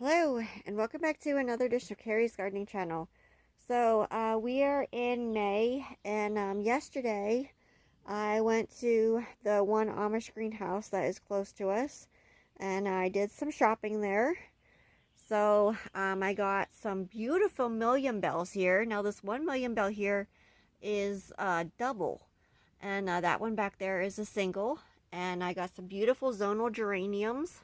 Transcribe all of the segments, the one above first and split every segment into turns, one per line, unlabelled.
Hello, and welcome back to another edition of Carrie's Gardening Channel. So, we are in May, and yesterday I went to the one Amish greenhouse that is close to us, and I did some shopping there. So, I got some beautiful million bells here. Now, this 1 million bell here is double, and that one back there is a single, and I got some beautiful zonal geraniums.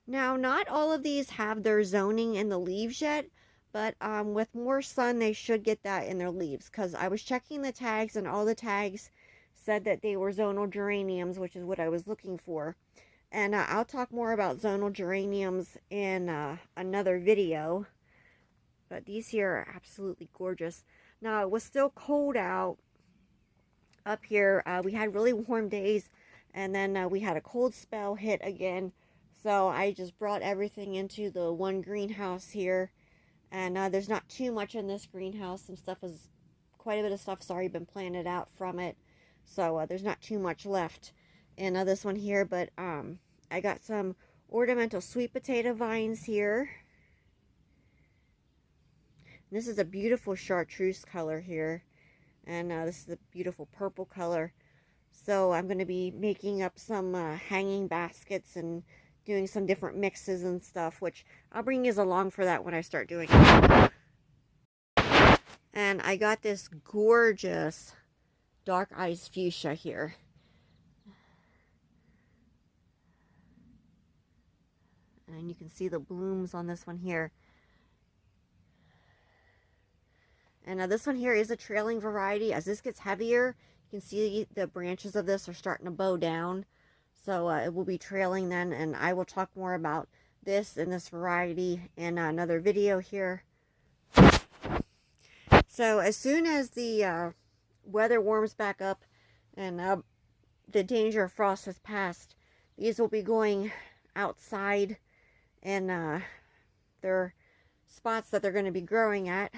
Now, not all of these have their zoning in the leaves yet, but with more sun, they should get that in their leaves, because I was checking the tags, and all the tags said that they were zonal geraniums, which is what I was looking for. And I'll talk more about zonal geraniums in another video, but these here are absolutely gorgeous. Now, it was still cold out up here. We had really warm days, and then we had a cold spell hit again. So I just brought everything into the one greenhouse here, and there's not too much in this greenhouse. Quite a bit of stuff's already been planted out from it, so there's not too much left in this one here. But I got some ornamental sweet potato vines here. This is a beautiful chartreuse color here, and this is a beautiful purple color. So I'm going to be making up some hanging baskets and doing some different mixes and stuff, which I'll bring you along for that when I start doing it. And I got this gorgeous dark ice fuchsia here. And you can see the blooms on this one here. And this one here is a trailing variety. As this gets heavier, you can see the branches of this are starting to bow down. So it will be trailing then, and I will talk more about this and this variety in another video here. So as soon as the weather warms back up and the danger of frost has passed, these will be going outside in their spots that they're going to be growing at.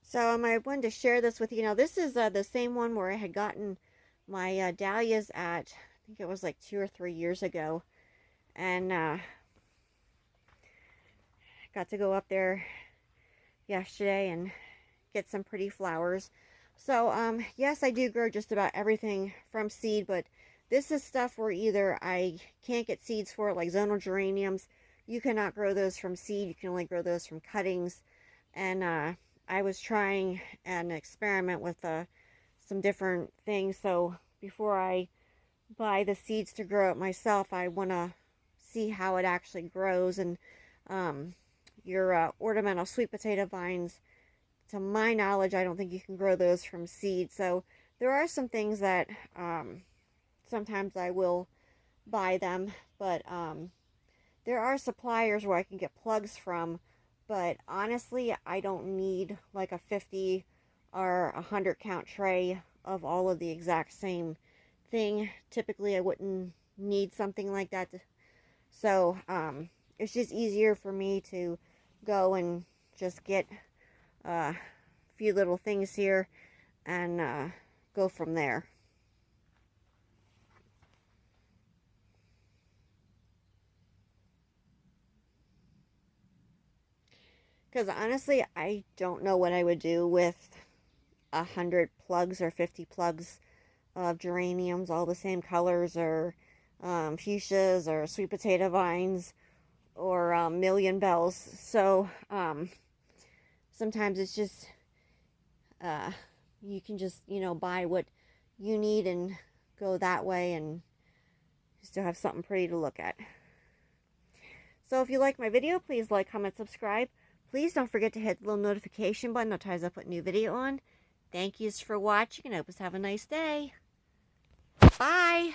So I wanted to share this with you. Now, this is the same one where I had gotten my dahlias at, I think it was like 2 or 3 years ago. And got to go up there yesterday and get some pretty flowers. So, yes, I do grow just about everything from seed, but this is stuff where either I can't get seeds for it, like zonal geraniums. You cannot grow those from seed. You can only grow those from cuttings. And I was trying an experiment with some different things. So before I buy the seeds to grow it myself, I want to see how it actually grows. And your ornamental sweet potato vines, to my knowledge, I don't think you can grow those from seed. So there are some things that sometimes I will buy them, but there are suppliers where I can get plugs from. But honestly, I don't need like a 50 or 100 count tray of all of the exact same thing. Typically, I wouldn't need something like that. So it's just easier for me to go and just get a few little things here and go from there. Because honestly, I don't know what I would do with 100 plugs or 50 plugs of geraniums, all the same colors, or fuchsias, or sweet potato vines, or million bells. So sometimes it's just you can just buy what you need and go that way, and you still have something pretty to look at. So if you like my video, please like, comment, subscribe. Please don't forget to hit the little notification button. Notifies I put a new video on. Thank yous for watching, and I hope you have a nice day. Bye!